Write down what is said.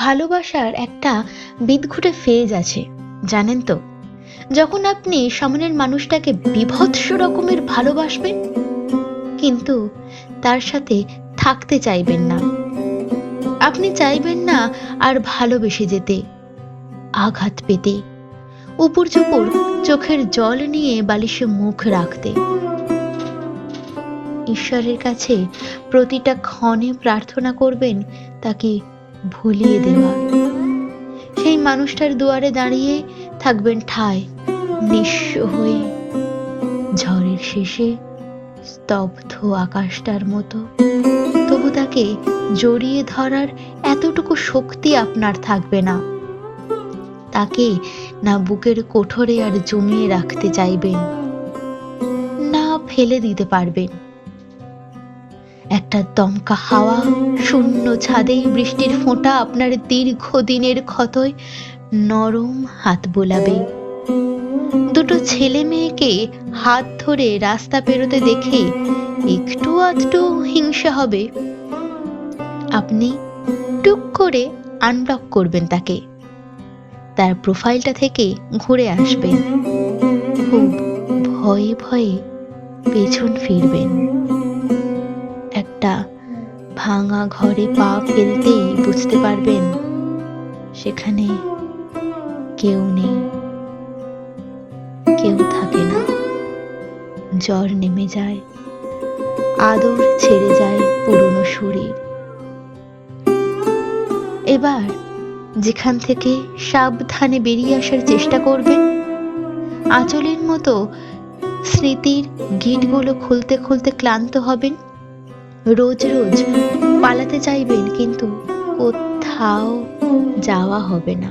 ভালোবাসার একটা বিদঘুটে ফেজ আছে, জানেন তো? যখন আপনি সামনের মানুষটাকে বীভৎস রকমের ভালোবাসবেন, কিন্তু তার সাথে থাকতে চাইবেন না। আপনি চাইবেন না আর ভালোবেসে যেতে, আঘাত পেতে, উপর চুপুর চোখের জল নিয়ে বালিশে মুখ রাখতে। ঈশ্বরের কাছে প্রতিটা ক্ষণে প্রার্থনা করবেন তাকে ভুলিয়ে দেওয়ার। সেই মানুষটার দুয়ারে দাঁড়িয়ে থাকবেন ঠায়, নিঃস্ব হয়ে, ঝড়ের শেষে স্তব্ধ আকাশটার মতো। তবু তাকে জড়িয়ে ধরার এতটুকু শক্তি আপনার থাকবে না। তাকে না বুকের কোঠরে আর জমিয়ে রাখতে চাইবেন, না ফেলে দিতে পারবেন। একটা দমকা হাওয়া শূন্য ছাদে, বৃষ্টির ফোঁটা আপনার দীর্ঘদিনের ক্ষতয় নরম হাত বোলাবে। দুটো ছেলে মেয়েকে হাত ধরে রাস্তা পেরোতে দেখে একটু আধটু হিংসা হবে। আপনি টুক করে আনব্লক করবেন তাকে, তার প্রোফাইলটা থেকে ঘুরে আসবেন, খুব ভয়ে ভয়ে পেছন ফিরবেন। একটা ভাঙা ঘরে পা ফেলতেই বুঝতে পারবেন সেখানে কেউ নেই, কেউ থাকে না। জ্বর নেমে যায়, আদর ছেড়ে যায় পুরনো শরীর। এবার যেখান থেকে সাবধানে বেরিয়ে আসার চেষ্টা করবেন, আঁচলের মতো স্মৃতির গিঁটগুলো খুলতে খুলতে ক্লান্ত হবেন। রোজ রোজ পালাতে চাইবেন, কিন্তু কোথাও যাওয়া হবে না।